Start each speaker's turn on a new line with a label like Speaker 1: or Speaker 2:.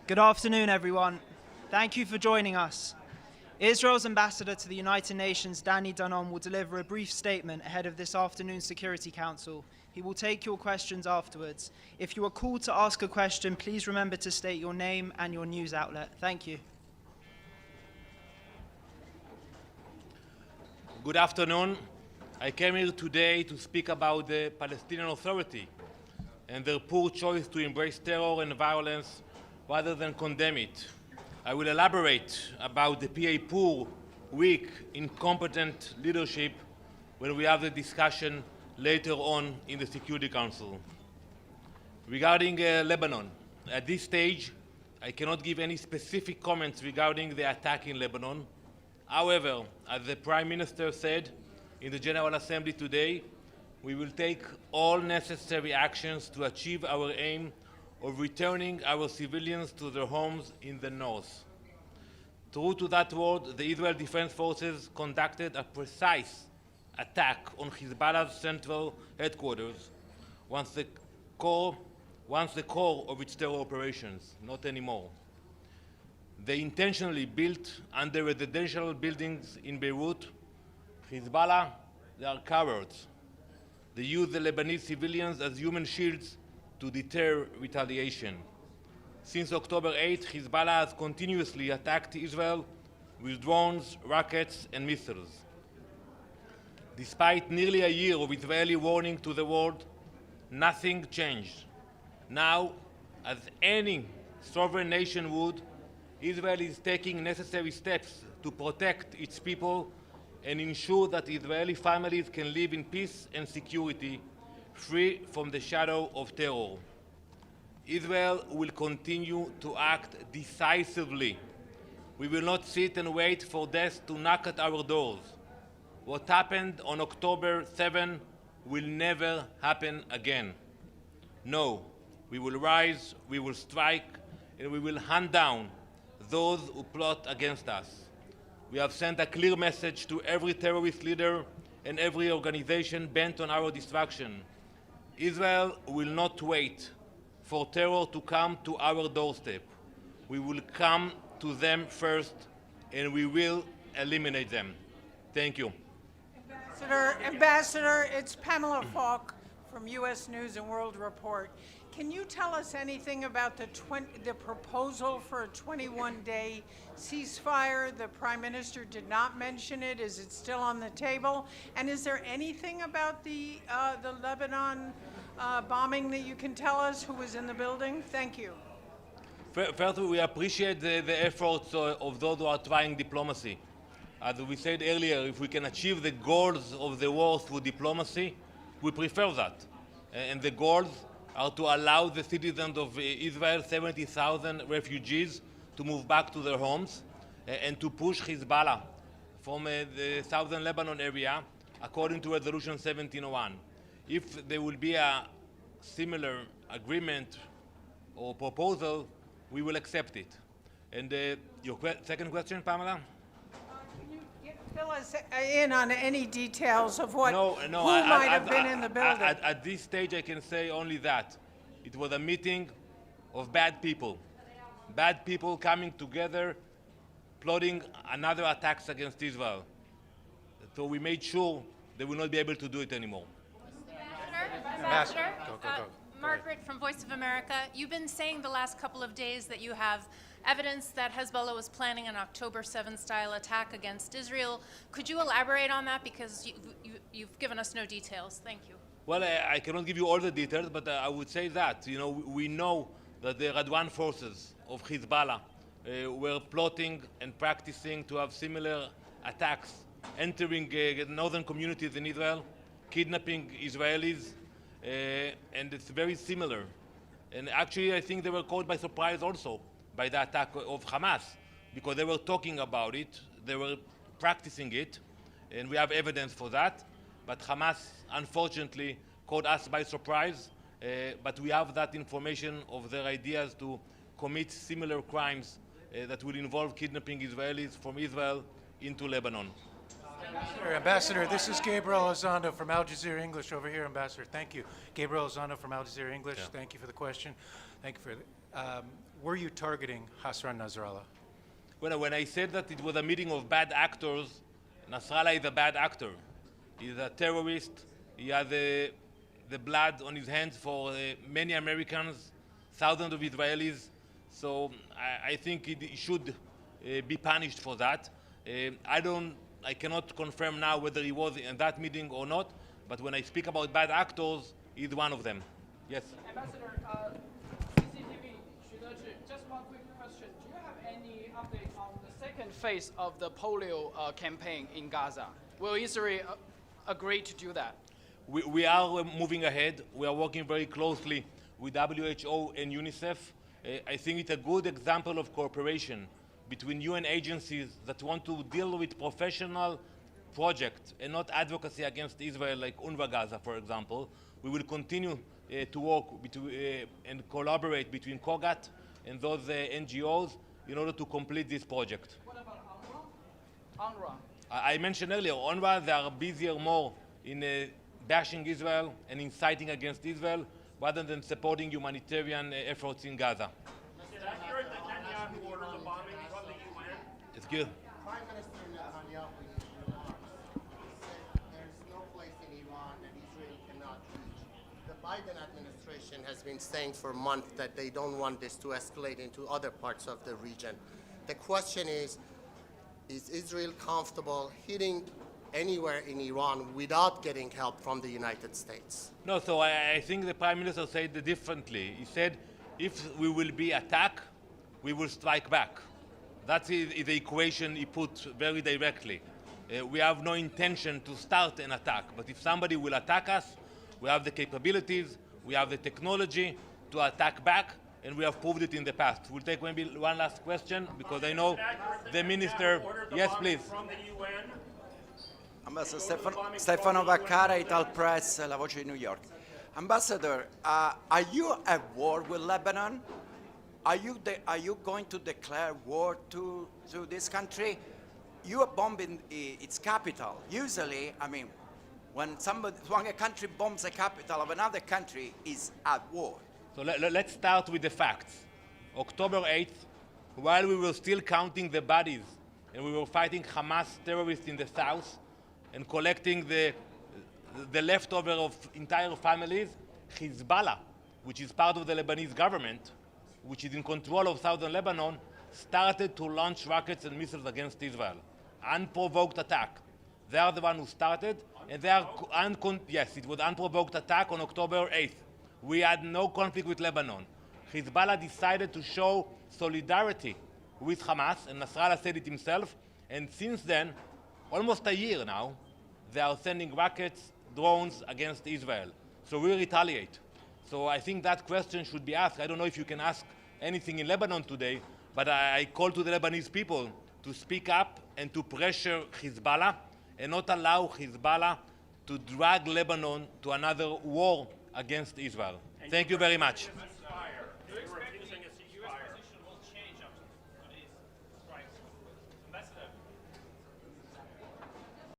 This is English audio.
Speaker 1: Good afternoon, everyone. Thank you for joining us. Israel's ambassador to the United Nations, Danon, will deliver a brief statement ahead of this afternoon's Security Council. He will take your questions afterwards. If you are called to ask a question, please remember to state your name and your news outlet. Thank you.
Speaker 2: Good afternoon. I came here today to speak about the Palestinian Authority and their poor choice to embrace terror and violence rather than condemn it. I will elaborate about the PA poor, weak, incompetent leadership when we have the discussion later on in the Security Council. Regarding Lebanon, at this stage, I cannot give any specific comments regarding the attack in Lebanon. However, as the Prime Minister said in the General Assembly today, we will take all necessary actions to achieve our aim of returning our civilians to their homes in the north. True to that word, the Israel Defense Forces conducted a precise attack on Hezbollah's central headquarters once the core of its terror operations, not anymore. They intentionally built under residential buildings in Beirut. Hezbollah, they are cowards. They use the Lebanese civilians as human shields to deter retaliation. Since October 8, Hezbollah has continuously attacked Israel with drones, rockets, and missiles. Despite nearly a year of Israeli warning to the world, nothing changed. Now, as any sovereign nation would, Israel is taking necessary steps to protect its people and ensure that Israeli families can live in peace and security, free from the shadow of terror. Israel will continue to act decisively. We will not sit and wait for death to knock at our doors. What happened on October 7 will never happen again. No, we will rise, we will strike, and we will hunt down those who plot against us. We have sent a clear message to every terrorist leader and every organization bent on our destruction. Israel will not wait for terror to come to our doorstep. We will come to them first, and we will eliminate them. Thank you.
Speaker 3: Ambassador, it's Pamela Falk from U.S. News and World Report. Can you tell us anything about the proposal for a 21-day ceasefire? The Prime Minister did not mention it. Is it still on the table? And is there anything about the Lebanon bombing that you can tell us? Who was in the building? Thank you.
Speaker 2: First, we appreciate the efforts of those who are trying diplomacy. As we said earlier, if we can achieve the goals of the war through diplomacy, we prefer that. And the goals are to allow the citizens of Israel, 70,000 refugees, to move back to their homes and to push Hezbollah from the southern Lebanon area according to Resolution 1701. If there will be a similar agreement or proposal, we will accept it. And your second question, Pamela?
Speaker 3: Fill us in on any details of what
Speaker 2: who
Speaker 3: might have been in the building.
Speaker 2: At this stage, I can say only that. It was a meeting of bad people coming together, plotting another attacks against Israel. So we made sure they will not be able to do it anymore.
Speaker 4: Ambassador, Margaret from Voice of America, you've been saying the last couple of days that you have evidence that Hezbollah was planning an October 7 style attack against Israel. Could you elaborate on that? Because you've given us no details. Thank you.
Speaker 2: Well, I cannot give you all the details, but I would say that, we know that the Radwan forces of Hezbollah were plotting and practicing to have similar attacks, entering northern communities in Israel, kidnapping Israelis, and it's very similar. And actually, I think they were caught by surprise also by the attack of Hamas, because they were talking about it, they were practicing it, and we have evidence for that. But Hamas, unfortunately, caught us by surprise, but we have that information of their ideas to commit similar crimes that will involve kidnapping Israelis from Israel into Lebanon.
Speaker 5: Ambassador, this is Gabriel Elizondo from Al Jazeera English over here, Ambassador. Thank you. Gabriel Elizondo from Al Jazeera English. Yeah. Thank you for the question. Thank you for Were you targeting Hassan Nasrallah?
Speaker 2: When I said that it was a meeting of bad actors, Nasrallah is a bad actor. He's a terrorist. He has the blood on his hands for many Americans, thousands of Israelis. So I think he should be punished for that. I cannot confirm now whether he was in that meeting or not, but when I speak about bad actors, he's one of them. Yes?
Speaker 6: Ambassador, CCTV, just one quick question. Do you have any update on the second phase of the polio campaign in Gaza? Will Israel agree to do that?
Speaker 2: We are moving ahead. We are working very closely with WHO and UNICEF. I think it's a good example of cooperation between UN agencies that want to deal with professional projects and not advocacy against Israel, like UNRWA Gaza, for example. We will continue to work and collaborate between COGAT and those NGOs in order to complete this project.
Speaker 6: What about UNRWA? UNRWA.
Speaker 2: I mentioned earlier, UNRWA, they are busier more in bashing Israel and inciting against Israel rather than supporting humanitarian efforts in Gaza.
Speaker 7: Is it accurate that Netanyahu ordered the bombing from the UN?
Speaker 2: It's good.
Speaker 8: Prime Minister Netanyahu in his remarks said there's no place in Iran that Israel cannot reach. The Biden administration has been saying for months that they don't want this to escalate into other parts of the region. The question is Israel comfortable hitting anywhere in Iran without getting help from the United States?
Speaker 2: No, so I think the Prime Minister said it differently. He said, if we will be attacked, we will strike back. That's the equation he put very directly. We have no intention to start an attack, but if somebody will attack us, we have the capabilities, we have the technology to attack back, and we have proved it in the past. We'll take maybe one last question, because I know the Minister... Yes, please.
Speaker 7: From the UN?
Speaker 9: Ambassador Stefano Vaccara, Ital Press, La Voce di New York. Ambassador, are you at war with Lebanon? Are you going to declare war to this country? You are bombing its capital. Usually, I mean, when a country bombs the capital of another country, is at war.
Speaker 2: So let's start with the facts. October 8th, while we were still counting the bodies and we were fighting Hamas terrorists in the south and collecting the leftover of entire families, Hezbollah, which is part of the Lebanese government, which is in control of southern Lebanon, started to launch rockets and missiles against Israel. Unprovoked attack. They are the one who started, and they are, yes, it was unprovoked attack on October 8th. We had no conflict with Lebanon. Hezbollah decided to show solidarity with Hamas, and Nasrallah said it himself, and since then, almost a year now, they are sending rockets, drones against Israel. So we retaliate. So I think that question should be asked. I don't know if you can ask anything in Lebanon today, but I call to the Lebanese people to speak up and to pressure Hezbollah and not allow Hezbollah to drag Lebanon to another war against Israel. Thank you very much.
Speaker 7: Ceasefire.